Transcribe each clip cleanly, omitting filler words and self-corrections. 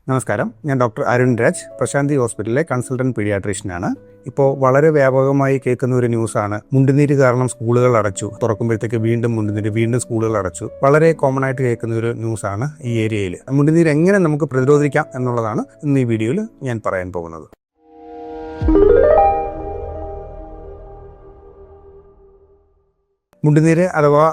നമസ്കാരം, ഞാൻ ഡോക്ടർ അരുൺ രാജ്, പ്രശാന്തി ഹോസ്പിറ്റലിലെ കൺസൾട്ടന്റ് പീഡിയാട്രീഷ്യനാണ്. ഇപ്പോൾ വളരെ വ്യാപകമായി കേൾക്കുന്ന ഒരു ന്യൂസാണ് മുണ്ടുനീര് കാരണം സ്കൂളുകൾ അടച്ചു, തുറക്കുമ്പോഴത്തേക്ക് വീണ്ടും മുണ്ടുനീര്, വീണ്ടും സ്കൂളുകൾ അടച്ചു. വളരെ കോമൺ ആയിട്ട് കേൾക്കുന്ന ഒരു ന്യൂസാണ് ഈ ഏരിയയിൽ. മുണ്ടുനീര് എങ്ങനെ നമുക്ക് പ്രതിരോധിക്കാം എന്നുള്ളതാണ് ഇന്ന് ഈ വീഡിയോയിൽ ഞാൻ പറയാൻ പോകുന്നത്. മുണ്ടുനീര് അഥവാ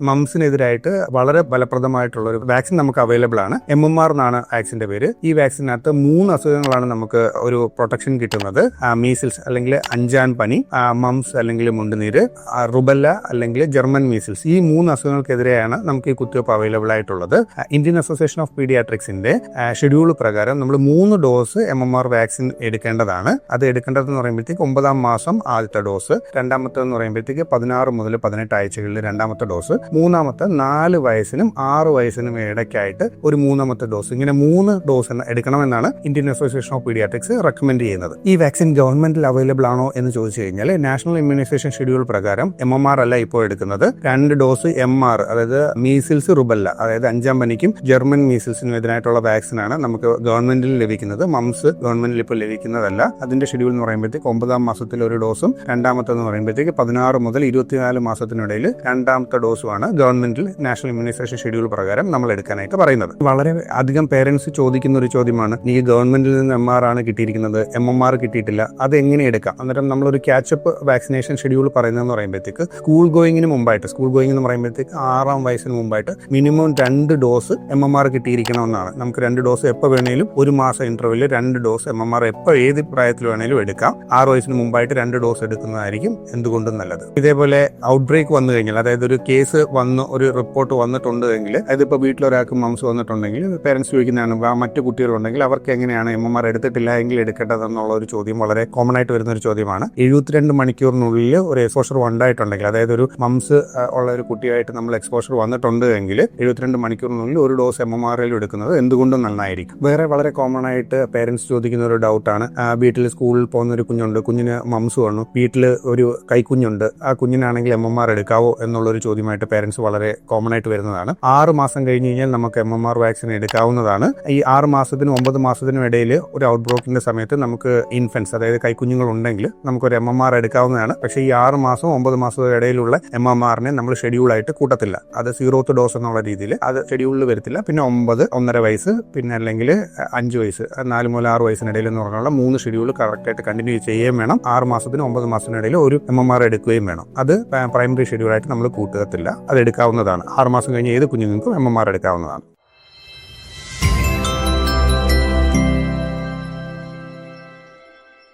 മംസിനെതിരായിട്ട് വളരെ ഫലപ്രദമായിട്ടുള്ള ഒരു വാക്സിൻ നമുക്ക് അവൈലബിൾ ആണ്. MMR എന്നാണ് വാക്സിന്റെ പേര്. ഈ വാക്സിനകത്ത് 3 അസുഖങ്ങളാണ് നമുക്ക് ഒരു പ്രൊട്ടക്ഷൻ കിട്ടുന്നത്. മീസിൽസ് അല്ലെങ്കിൽ അഞ്ചാൻ പനി, മംസ് അല്ലെങ്കിൽ മുണ്ടുനീര്, റുബല്ല അല്ലെങ്കിൽ ജർമ്മൻ മീസിൽസ്. ഈ 3 അസുഖങ്ങൾക്കെതിരെയാണ് നമുക്ക് ഈ കുത്തിവയ്പ്പ് അവൈലബിൾ ആയിട്ടുള്ളത്. ഇന്ത്യൻ അസോസിയേഷൻ ഓഫ് പീഡിയാട്രിക്സിന്റെ ഷെഡ്യൂൾ പ്രകാരം നമ്മൾ 3 ഡോസ് MMR വാക്സിൻ എടുക്കേണ്ടതാണ്. അത് എടുക്കേണ്ടതെന്ന് പറയുമ്പോഴത്തേക്ക് 9ാം മാസം ആദ്യത്തെ ഡോസ്, രണ്ടാമത്തെന്ന് പറയുമ്പോഴത്തേക്ക് 16 മുതൽ 18 ആഴ്ചകളിൽ രണ്ടാമത്തെ ഡോസ്, മൂന്നാമത്തെ 4 വയസ്സിനും 6 വയസ്സിനും ഇടയ്ക്കായിട്ട് ഒരു 3ാമത്തെ ഡോസ്. ഇങ്ങനെ 3 ഡോസ് എടുക്കണമെന്നാണ് Indian association of paediatrics recommend ചെയ്യുന്നത്. ഈ വാക്സിൻ ഗവൺമെന്റിൽ അവൈലബിൾ ആണോ എന്ന് ചോദിച്ചു കഴിഞ്ഞാൽ നാഷണൽ ഇമ്മ്യൂണൈസേഷൻ ഷെഡ്യൂൾ പ്രകാരം MMR അല്ല ഇപ്പോൾ എടുക്കുന്നത്. 2 ഡോസ് MR, അതായത് മീസിൽസ് റുബല്ല, അതായത് 5ാം പനിക്കും ജർമ്മൻ മീസിൽസിനും എതിരായിട്ടുള്ള വാക്സിനാണ് നമുക്ക് ഗവൺമെന്റിൽ ലഭിക്കുന്നത്. മംസ് ഗവൺമെന്റിൽ ഇപ്പോൾ ലഭിക്കുന്നതല്ല. അതിന്റെ ഷെഡ്യൂൾ എന്ന് പറയുമ്പോഴത്തേക്ക് 9ാം മാസത്തിൽ ഒരു ഡോസും, രണ്ടാമത്തെന്ന് പറയുമ്പോഴത്തേക്ക് 16 മുതൽ 24 മാസത്തിനിടയിൽ 2ാമത്തെ ഡോസുമാണ് ഗവൺമെന്റിൽ നാഷണൽ ഇമ്മ്യൂണൈസേഷൻ ഷെഡ്യൂൾ പ്രകാരം നമ്മൾ എടുക്കാനായിട്ട് പറയുന്നത്. വളരെ അധികം പേരൻസ് ചോദിക്കുന്ന ഒരു ചോദ്യമാണ്, നീ ഗവൺമെന്റിൽ നിന്ന് MR ആണ് കിട്ടിയിരിക്കുന്നത്, MMR കിട്ടിയിട്ടില്ല, അത് എങ്ങനെ എടുക്കാം? അന്നേരം നമ്മളൊരു ക്യാച്ചപ്പ് വാക്സിനേഷൻ ഷെഡ്യൂൾ പറയുന്നതെന്ന് പറയുമ്പോഴത്തേക്ക് സ്കൂൾ ഗോയിങ്ങിന് എന്ന് പറയുമ്പോഴത്തേക്ക് 6ാം വയസ്സിന് മുമ്പായിട്ട് മിനിമം 2 ഡോസ് MMR കിട്ടിയിരിക്കണമെന്നാണ്. നമുക്ക് 2 ഡോസ് എപ്പോൾ വേണേലും 1 മാസം ഇന്റർവെല്ലിൽ 2 ഡോസ് MMR എപ്പോൾ ഏത് പ്രായത്തിൽ വേണേലും എടുക്കാം. 6 വയസ്സിന് മുമ്പായിട്ട് 2 ഡോസ് എടുക്കുന്നതായിരിക്കും എന്തുകൊണ്ടും നല്ലത്. ഇതേപോലെ ഔട്ട്ബ്രേക്ക് വന്നു കഴിഞ്ഞാൽ, അതായത് ഒരു കേസ് വന്ന് ഒരു റിപ്പോർട്ട് വന്നിട്ടുണ്ടെങ്കിൽ, അതായത് ഇപ്പോൾ വീട്ടിലൊരാൾക്ക് മംസ് വന്നിട്ടുണ്ടെങ്കിൽ പേരൻസ് ചോദിക്കുന്നതാണ്, മറ്റു കുട്ടികളുണ്ടെങ്കിൽ അവർക്ക് എങ്ങനെയാണ് MMR എടുത്തിട്ടില്ല എങ്കിൽ എടുക്കേണ്ടതെന്നുള്ള ഒരു ചോദ്യം വളരെ കോമൺ ആയിട്ട് വരുന്ന ഒരു ചോദ്യമാണ്. 72 മണിക്കൂറിനുള്ളിൽ ഒരു എക്സ്പോഷർ ഉണ്ടായിട്ടുണ്ടെങ്കിൽ, അതായത് ഒരു മംസ് ഉള്ള ഒരു കുട്ടിയായിട്ട് നമ്മൾ എക്സ്പോഷർ വന്നിട്ടുണ്ട് എങ്കിൽ 72 മണിക്കൂറിനുള്ളിൽ ഒരു ഡോസ് MMR എടുക്കുന്നത് എന്തുകൊണ്ടും നന്നായിരിക്കും. വേറെ വളരെ കോമൺ ആയിട്ട് പേരൻസ് ചോദിക്കുന്ന ഒരു ഡൗട്ടാണ്, വീട്ടിൽ സ്കൂളിൽ പോകുന്ന ഒരു കുഞ്ഞുണ്ട്, കുഞ്ഞിന് മംസ് വന്നു, വീട്ടിൽ ഒരു കൈക്കുഞ്ഞുണ്ട്, ആ കുഞ്ഞിനാണെങ്കിൽ MMR എടുക്കാവോ എന്നുള്ളൊരു ചോദ്യമായിട്ട് പേരൻസ് വളരെ കോമൺ ആയിട്ട് വരുന്നതാണ്. 6 മാസം കഴിഞ്ഞ് കഴിഞ്ഞാൽ നമുക്ക് MMR വാക്സിൻ എടുക്കാവുന്നതാണ്. ഈ 6 മാസത്തിനും 9 മാസത്തിനും ഇടയിൽ ഒരു ഔട്ട്ബ്രോക്കിന്റെ സമയത്ത് നമുക്ക് ഇൻഫൻസ്, അതായത് കൈക്കുഞ്ഞുങ്ങൾ ഉണ്ടെങ്കിൽ നമുക്കൊരു MMR എടുക്കാവുന്നതാണ്. പക്ഷേ ഈ 6 മാസം 9 മാസം ഇടയിലുള്ള MMRനെ നമ്മൾ ഷെഡ്യൂളായിട്ട് കൂട്ടത്തില്ല. അത് 0th ഡോസ് എന്നുള്ള രീതിയിൽ അത് ഷെഡ്യൂളിൽ വരത്തില്ല. പിന്നെ 9, 1.5 വയസ്സ്, പിന്നെ അല്ലെങ്കിൽ 5 വയസ്സ്, 4 മുതൽ 6 വയസ്സിനിടയിൽ എന്ന് പറഞ്ഞുള്ള 3 ഷെഡ്യൂൾ കറക്റ്റായിട്ട് കണ്ടിന്യൂ ചെയ്യുകയും വേണം. 6 മാസത്തിനും 9 മാസത്തിനിടയിൽ ഒരു MMR എടുക്കുകയും വേണം. അത് പ്രൈമറി ഷെഡ്യൂളായിട്ട് നമ്മൾ കൂട്ടുകത്തില്ല. അത് എടുക്കാവുന്നതാണ്. 6 മാസം കഴിഞ്ഞ് ഏത് കുഞ്ഞുങ്ങൾക്കും MMR എടുക്കാവുന്നതാണ്.